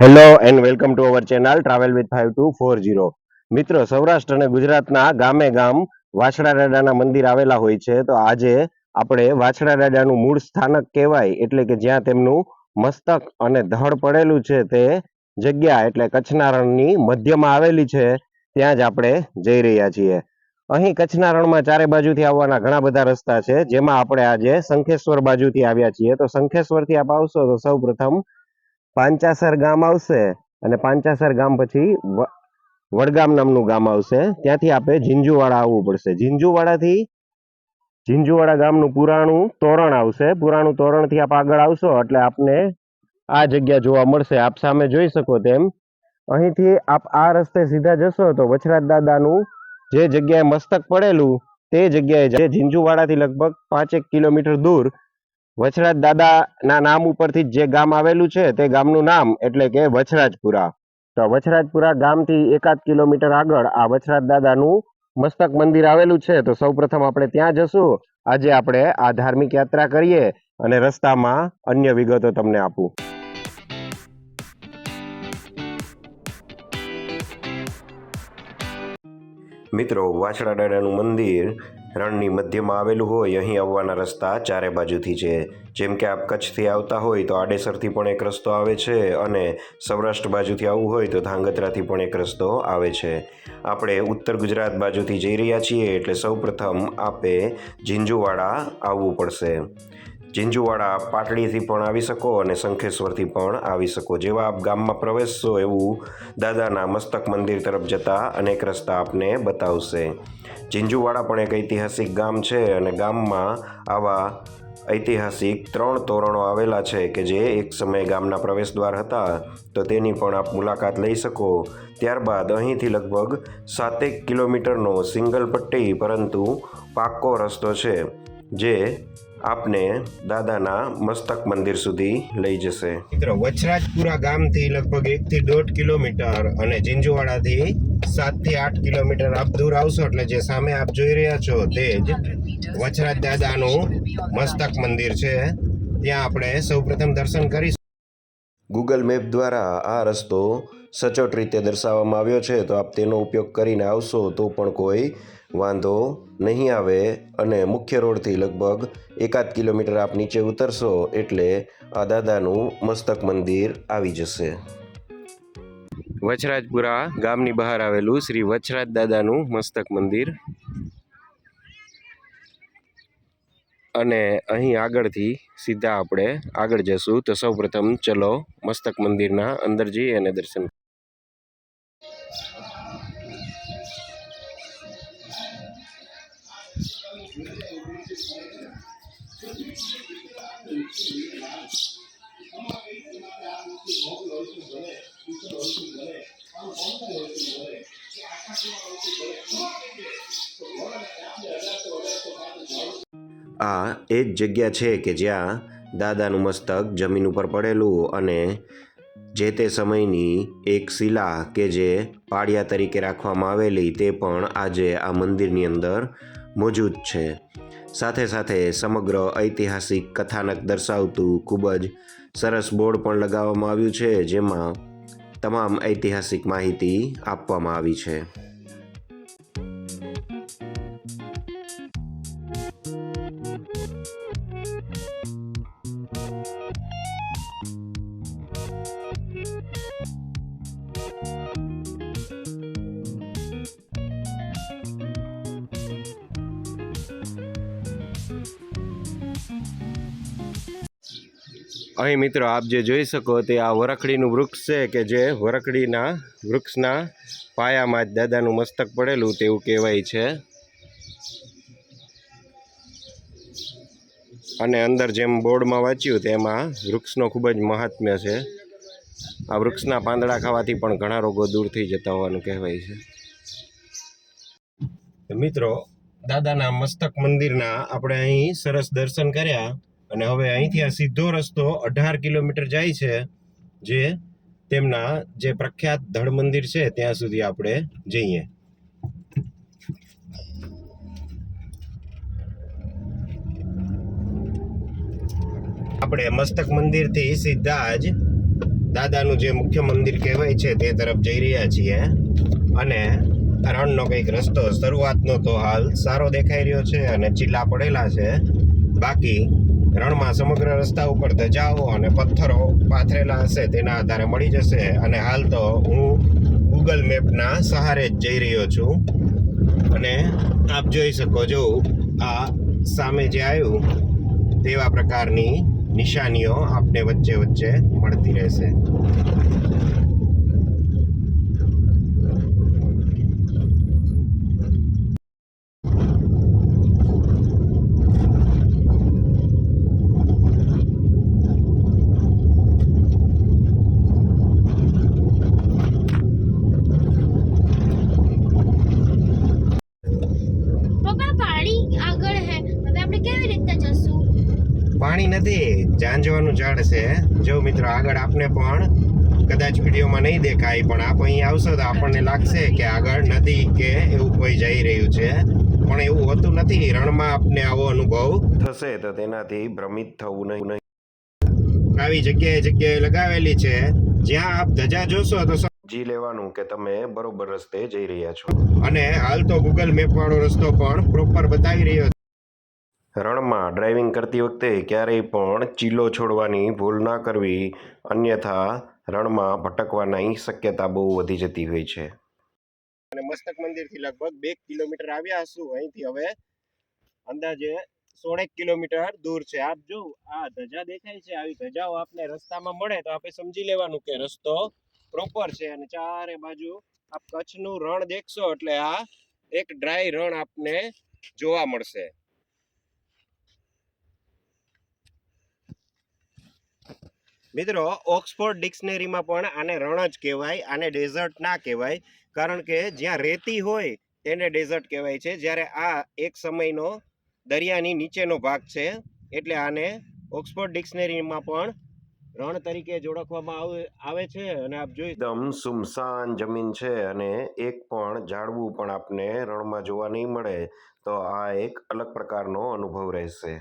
Hello and welcome to our channel travel with 5240. મિત્રો, સૌરાષ્ટ્ર અને ગુજરાતના ગામે ગામ વાછડા દાદાના મંદિર આવેલા હોય છે. તો આજે આપણે વાછડા દાદાનું મૂળ સ્થાનક કહેવાય એટલે કે જ્યાં તેમનું મસ્તક અને ધડ પડેલું છે તે જગ્યા એટલે કચ્છના રણની મધ્યમાં આવેલી છે. ત્યાં જ આપણે જઈ રહ્યા છીએ. અહીં કચ્છના રણમાં ચારે બાજુથી આવવાના ઘણા બધા રસ્તા છે, જેમાં આપણે આજે શંખેશ્વર બાજુથી આવ્યા છીએ. તો શંખેશ્વરથી આપ આવશો તો સૌ પ્રથમ પાંચાસર ગામ આવશે અને પાંચાસર ગામ પછી વડગામ નામનું ગામ આવશે. ત્યાંથી આપણે ઝીંઝુવાડા આવવું પડશે. ઝીંઝુવાડા ગામનું પુરાણું તોરણ આવશે. પુરાણું તોરણથી આપ આગળ આવશો એટલે આપને આ જગ્યા જોવા મળશે. આપ સામે જોઈ શકો તેમ અહીંથી આપ આ રસ્તે સીધા જશો તો વછરાજ દાદાનું જે જગ્યાએ મસ્તક પડેલું તે જગ્યાએ ઝીંઝુવાડાથી લગભગ 5 કિલોમીટર દૂર વછરાજ દાદાના નામ ઉપરથી જે ગામ આવેલું છે તે ગામનું નામ એટલે કે વછરાજપુરા. તો વછરાજપુરા ગામથી 1 કિલોમીટર આગળ આ વછરાજ દાદાનું મસ્તક મંદિર આવેલું છે. તો સૌપ્રથમ આપણે ત્યાં જશું. આજે આપણે આ ધાર્મિક યાત્રા કરીએ અને રસ્તામાં અન્ય વિગતો તમને આપું. મિત્રો, વાછડા દાદાનું મંદિર રણની મધ્યમાં આવેલું હોય અહીં આવવાના રસ્તા ચારે બાજુથી છે. જેમ કે આપ કચ્છથી આવતા હોય તો આડેસરથી પણ એક રસ્તો આવે છે અને સૌરાષ્ટ્ર બાજુથી આવવું હોય તો ધાંગધ્રાથી પણ એક રસ્તો આવે છે. આપણે ઉત્તર ગુજરાત બાજુથી જઈ રહ્યા છીએ એટલે સૌપ્રથમ આપે ઝીંઝુવાડા આવવું પડશે. ઝીંઝુવાડા પાટડીથી પણ આવી શકો અને શંખેશ્વરથી પણ આવી શકો. જેવા આપ ગામમાં પ્રવેશશો એવું દાદાના મસ્તક મંદિર તરફ જતા અનેક રસ્તા આપને બતાવશે. ઝીંઝુવાડા પણ એક ઐતિહાસિક ગામ છે અને ગામમાં આવા ઐતિહાસિક 3 તોરણો આવેલા છે કે જે એક સમયે ગામના પ્રવેશદ્વાર હતા. તો તેની પણ આપ મુલાકાત લઈ શકો. ત્યારબાદ અહીંથી લગભગ 7 કિલોમીટરનો સિંગલ પટ્ટી પરંતુ પાક્કો રસ્તો છે જે આપને દાદાના મસ્તક મંદિર સુધી લઈ જશે. મિત્રો, વછરાજપુરા ગામથી લગભગ 1 થી 1.5 કિલોમીટર અને ઝીંઝુવાડાથી 7 થી 8 કિલોમીટર આપ દૂર આવશો એટલે જે સામે આપ જોઈ રહ્યા છો તે જ વછરાજ દાદાનું મસ્તક મંદિર છે. ત્યાં આપણે સૌપ્રથમ દર્શન કરીશું. ગૂગલ મેપ દ્વારા આ રસ્તો સચોટ રીતે દર્શાવવામાં આવ્યો છે, તો આપ તેનો ઉપયોગ કરીને આવશો તો પણ કોઈ વાંધો નહીં આવે અને મુખ્ય રોડથી લગભગ 1 કિલોમીટર આપ નીચે ઉતરશો એટલે આ દાદાનું મસ્તક મંદિર આવી જશે. વછરાજપુરા ગામની બહાર આવેલું શ્રી વછરાજ દાદાનું મસ્તક મંદિર અને અહીં આગળથી સીધા આપણે આગળ જશું. તો સૌપ્રથમ ચલો મસ્તક મંદિરના અંદર જઈએ અને દર્શન. આ એ જ જગ્યા છે કે જ્યાં દાદાનું મસ્તક જમીન ઉપર પડેલું અને જે તે સમયની એક શિલા કે જે પાળિયા તરીકે રાખવામાં આવેલી તે પણ આજે આ મંદિરની અંદર મોજૂદ છે. સાથે સાથે સમગ્ર ઐતિહાસિક કથાનક દર્શાવતું ખૂબ જ સરસ બોર્ડ પણ લગાવવામાં આવ્યું છે જેમાં તમામ ઐતિહાસિક માહિતી આપવામાં આવી છે. અહીં મિત્રો આપ જે જોઈ શકો તે આ વરખડીનું વૃક્ષ છે કે જે વરખડીના વૃક્ષના પાયામાં જ દાદાનું મસ્તક પડેલું તેવું કહેવાય છે. અને અંદર જેમ બોર્ડમાં વાંચ્યું તેમાં વૃક્ષનો ખૂબ જ મહાત્મ્ય છે. આ વૃક્ષના પાંદડા ખાવાથી પણ ઘણા રોગો દૂર થઈ જતા હોવાનું કહેવાય છે. મિત્રો, દાદાના મસ્તક મંદિરના આપણે અહીં સરસ દર્શન કર્યા અને હવે અહીંથી આ સીધો રસ્તો 18 કિલોમીટર જાય છે જે તેમના જે પ્રખ્યાત ધડ મંદિર છે ત્યાં સુધી આપણે જઈએ. આપણે મસ્તક મંદિરથી સીધા જ દાદાનું જે મુખ્ય મંદિર કહેવાય છે તે તરફ જઈ રહ્યા છીએ. અને રણનો કંઈક રસ્તો શરૂઆતનો તો હાલ સારો દેખાઈ રહ્યો છે અને ચીલા પડેલા છે. બાકી રણમાં સમગ્ર રસ્તા ઉપર ધજાઓ અને પથ્થરો પાથરેલા હશે તેના આધારે મળી જશે. અને હાલ તો હું ગૂગલ મેપના સહારે જ જઈ રહ્યો છું. અને આપ જોઈ શકો છો આ સામે જે આવ્યું તેવા પ્રકારની નિશાનીઓ આપને વચ્ચે વચ્ચે મળતી રહેશે. પાણી નથી, જાંજવાનું ઝાડ છે. જો મિત્રો આગળ આપને પણ કદાચ વિડીયોમાં નહીં દેખાય, પણ આપ અહીં આવશો તો આપણને લાગશે કે આગળ નદી કે એવું કોઈ જઈ રહ્યું છે, પણ એવું હોતું નથી. રણમાં આપને આવો અનુભવ થશે તો તેનાથી ભ્રમિત થવું નહીં. આવી જગ્યાએ લગાવેલી છે જ્યાં આપ ધજા જોશો તો સમજી લેવાનું કે તમે બરોબર રસ્તે જઈ રહ્યા છો. અને હાલ તો ગૂગલ મેપ વાળો રસ્તો પણ પ્રોપર બતાવી રહ્યો છે. રણમાં ડ્રાઇવિંગ કરતી વખતે ક્યારેય પણ ચીલો છોડવાની ભૂલ ના કરવી, અન્યથા રણમાં ભટકવાની શક્યતા બહુ વધી જતી હોય છે. અને મસ્તક મંદિરથી લગભગ 2 કિલોમીટર આવ્યા હશું. અહીંથી હવે અંદાજે 16 કિલોમીટર દૂર છે. આપ જો આ ધજા દેખાય છે, આવી ધજાઓ આપને રસ્તામાં મળે તો આપણે સમજી લેવાનું કે રસ્તો પ્રોપર છે. અને ચારે બાજુ આપ કચ્છનું રણ દેખશો એટલે આ એક ડ્રાય રણ આપને જોવા મળશે. મિત્રો, ઓક્સફોર્ડ ડિક્શનરીમાં પણ આને રણ જ કહેવાય, આને ડેઝર્ટ ના કહેવાય. કારણ કે જ્યાં રેતી હોય તેને ડેઝર્ટ કહેવાય છે, જ્યારે આ એક સમયનો દરિયાની નીચેનો ભાગ છે એટલે આને ઓક્સફોર્ડ ડિક્શનરીમાં પણ રણ તરીકે જ ઓળખવામાં આવે છે. અને આપ જોઈ એકદમ સુમસાન જમીન છે અને એક પણ ઝાડવું પણ આપને રણમાં જોવા નહીં મળે, તો આ એક અલગ પ્રકારનો અનુભવ રહેશે.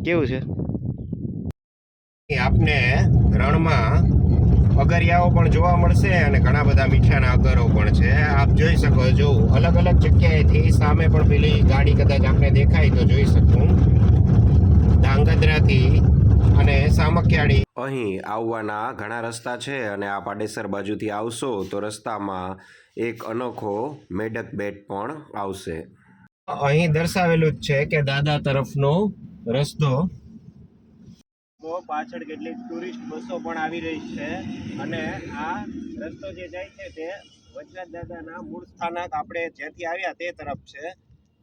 કેવું છે આપને રણમાં અગરિયાઓ પણ જોવા મળશે અને ઘણા બધા મીઠાના અગરો પણ છે. આપ જોઈ શકો છો અલગ અલગ જગ્યાએથી. સામે પણ પેલી ગાડી કદાચ આપને દેખાય તો જોઈ શકું, ધાંગધ્રાથી અને સામખિયાળી. અહીં આવવાના ઘણા રસ્તા છે અને આ પાડેસર બાજુથી આવશો તો રસ્તામાં એક અનોખો મેઢક બેટ પણ આવશે. અહીં દર્શાવેલું જ છે કે દાદા તરફનો રસ્તો. પાછળ કેટલીક ટુરિસ્ટ બસો પણ આવી રહી છે અને આ રસ્તો જે જાય છે તે વચરાજ દાદાના મૂળ સ્થાનક આપણે જ્યાંથી આવ્યા તે તરફ છે.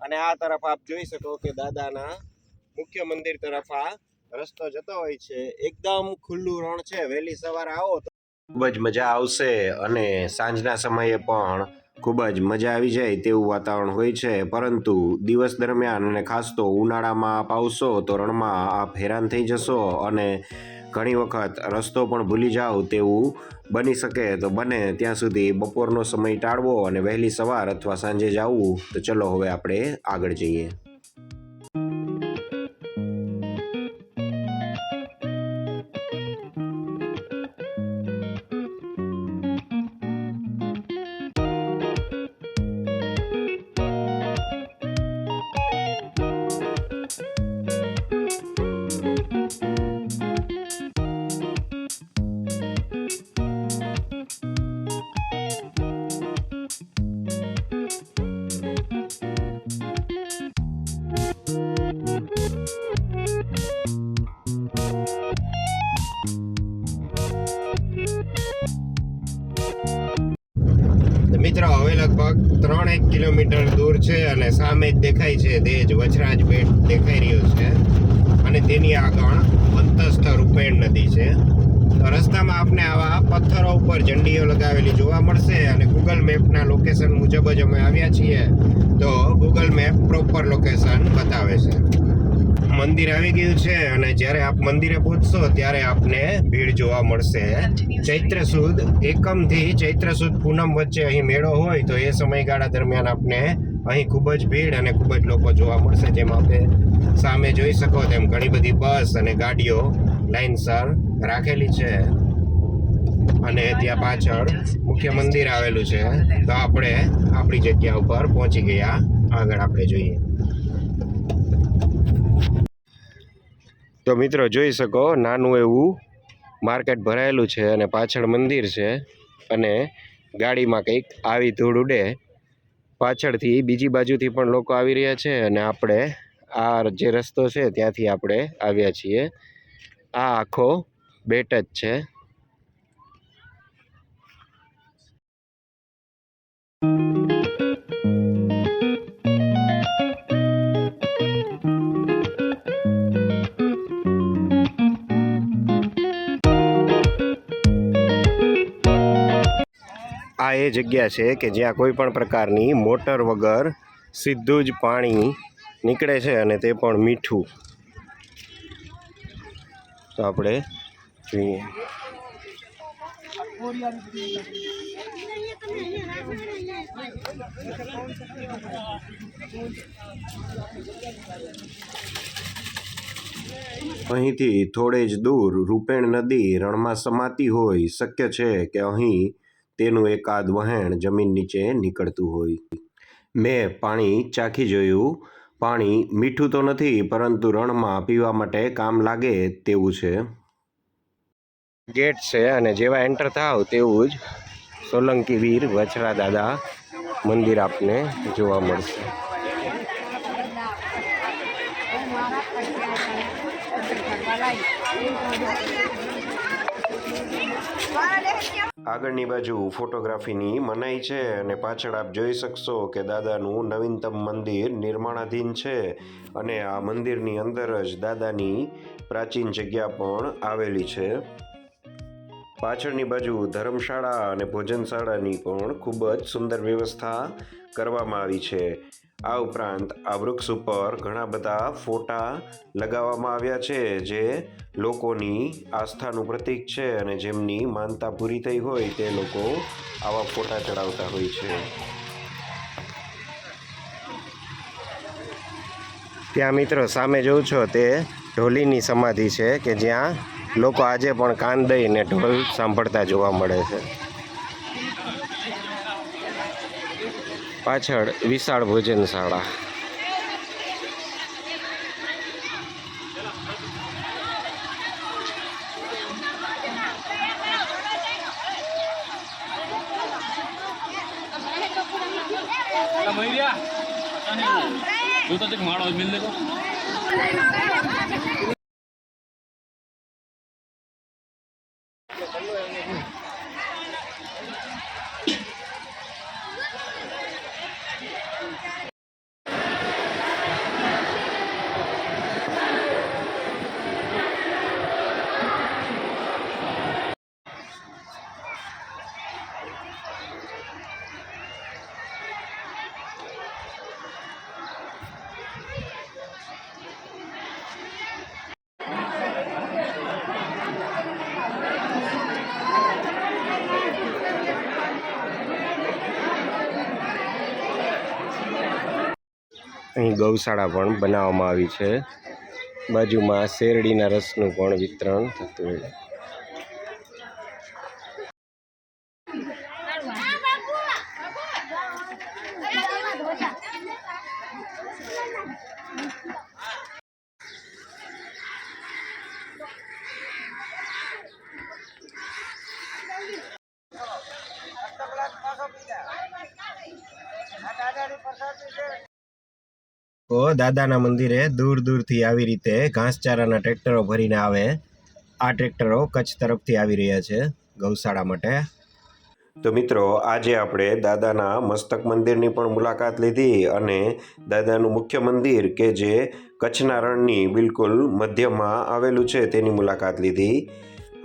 અને આ તરફ આપ જોઈ શકો કે દાદાના મુખ્ય મંદિર તરફ આ રસ્તો જતો હોય છે. એકદમ ખુલ્લું રણ છે. વહેલી સવારે આવો તો ખૂબ જ મજા આવશે અને સાંજના સમયે પણ ખૂબ જ મજા આવી જાય તેવું વાતાવરણ હોય છે. પરંતુ દિવસ દરમિયાન અને ખાસ તો ઉનાળામાં આપ આવશો તો રણમાં આપ હેરાન થઈ જશો અને ઘણી વખત રસ્તો પણ ભૂલી જાઓ તેવું બની શકે. તો બને ત્યાં સુધી બપોરનો સમય ટાળવો અને વહેલી સવાર અથવા સાંજે જ આવવું. તો ચલો હવે આપણે આગળ જઈએ. મિત્રો હવે લગભગ 3-1 કિલોમીટર દૂર છે અને સામે જ દેખાય છે તે જ વચરાજ બેટ દેખાઈ રહ્યો છે અને તેની આગળ અંતસ્થ રૂપેણ નદી છે. તો રસ્તામાં આપને આવા પથ્થરો ઉપર ઝંડીઓ લગાવેલી જોવા મળશે અને ગૂગલ મેપના લોકેશન મુજબ જ અમે આવ્યા છીએ તો ગૂગલ મેપ પ્રોપર લોકેશન બતાવે છે. મંદિર આવી ગયું છે અને જ્યારે આપ મંદિરે પહોંચશો ત્યારે આપને ભીડ જોવા મળશે. ચૈત્ર સુદ એકમથી ચૈત્ર સુદ પૂનમ વચ્ચે અહીં મેળો હોય તો એ સમયગાળા દરમિયાન આપને અહીં ખૂબ જ ભીડ અને ખૂબ જ લોકો જોવા મળશે. જેમ આપણે સામે જોઈ શકો તેમ ઘણી બધી બસ અને ગાડીઓ લાઈનસર રાખેલી છે અને ત્યાં પાછળ મુખ્ય મંદિર આવેલું છે. તો આપણે આપણી જગ્યા ઉપર પહોંચી ગયા. આગળ આપણે જોઈએ તો મિત્રો જોઈ શકો નાનું એવું માર્કેટ ભરાયેલું છે અને પાછળ મંદિર છે અને ગાડીમાં કંઈક આવી ધૂળ ઉડે. પાછળથી બીજી બાજુથી પણ લોકો આવી રહ્યા છે અને આપણે આ જે રસ્તો છે ત્યાંથી આપણે આવ્યા છીએ. આ આખો બેટ જ છે. આ એ જગ્યા છે કે જ્યાં કોઈ પણ પ્રકારની મોટર વગર સીધું જ પાણી નીકળે છે અને તે પણ મીઠું. તો આપણે જોઈએ અહીંથી થોડે જ દૂર રૂપેણ નદી રણમાં સમાતી હોય. શક્ય છે કે અહીં તેનું એકાદ વહેણ જમીન નીચે નીકળતું હોય. મેં પાણી ચાખી જોયું. પાણી મીઠું તો નથી પરંતુ રણમાં પીવા માટે કામ લાગે તેવું છે. ગેટ છે અને જેવા એન્ટર થાવ તેવું જ સોલંકી વીર વછરા દાદા મંદિર આપને જોવા મળશે. આગળની બાજુ ફોટોગ્રાફીની મનાઈ છે અને પાછળ આપ જોઈ શકશો કે દાદાનું નવીનતમ મંદિર નિર્માણાધીન છે અને આ મંદિરની અંદર જ દાદાની પ્રાચીન જગ્યા પણ આવેલી છે. પાછળની બાજુ ધર્મશાળા અને ભોજનશાળાની પણ ખૂબ જ સુંદર વ્યવસ્થા કરવામાં આવી છે. આ ઉપરાંત આ વૃક્ષ ઉપર ઘણા બધા ફોટા લગાવવામાં આવ્યા છે જે લોકોની આસ્થાનું પ્રતીક છે અને જેમની માનતા પૂરી થઈ હોય તે લોકો આવા ફોટા ચડાવતા હોય છે. ત્યાં મિત્રો સામે જોઉં છો તે ઢોલીની સમાધિ છે કે જ્યાં લોકો આજે પણ કાન દઈને ઢોલ સાંભળતા જોવા મળે છે. પાછળ વિશાળ ભોજનશાળા. અહીં ગૌશાળા પણ બનાવવામાં આવી છે. બાજુમાં શેરડીના રસનું પણ વિતરણ થતું હોય. તો દાદાના મંદિરે દૂર દૂરથી આવી રીતે ઘાસચારાના ટ્રેક્ટરો ભરીને આવે. આ ટ્રેક્ટરો કચ્છ તરફથી આવી રહ્યા છે ગૌશાળા માટે. તો મિત્રો આજે આપણે દાદાના મસ્તક મંદિરની પણ મુલાકાત લીધી અને દાદાનું મુખ્ય મંદિર કે જે કચ્છના રણની બિલકુલ મધ્યમાં આવેલું છે તેની મુલાકાત લીધી.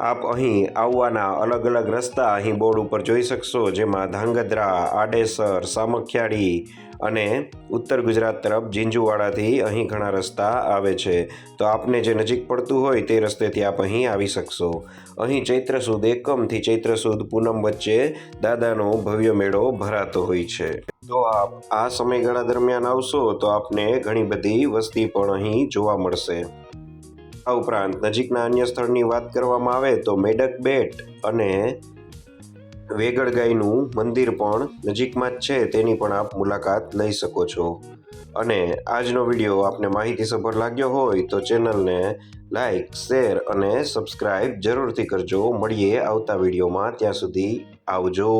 આપ અહીં આવવાના અલગ અલગ રસ્તા અહીં બોર્ડ ઉપર જોઈ શકશો, જેમાં ધાંગધ્રા, આડેસર, સામખિયાળી અને ઉત્તર ગુજરાત તરફ ઝીંઝુવાડાથી અહીં ઘણા રસ્તા આવે છે. તો આપને જે નજીક પડતું હોય તે રસ્તેથી આપ અહીં આવી શકશો. અહીં ચૈત્ર સુદ એકમથી ચૈત્ર સુદ પૂનમ વચ્ચે દાદાનો ભવ્ય મેળો ભરાતો હોય છે. તો આપ આ સમયગાળા દરમિયાન આવશો તો આપને ઘણી બધી વસ્તી પણ અહીં જોવા મળશે. આ ઉપરાંત નજીકના અન્ય સ્થળની વાત કરવામાં આવે તો મેડક બેટ અને વેગળ ગાયનું મંદિર પણ નજીકમાં જ છે, તેની પણ આપ મુલાકાત લઈ શકો છો. અને આજનો વિડીયો આપને માહિતીસભર લાગ્યો હોય તો ચેનલને લાઈક, શેર અને સબસ્ક્રાઈબ જરૂરથી કરજો. મળીએ આવતા વિડીયોમાં. ત્યાં સુધી આવજો.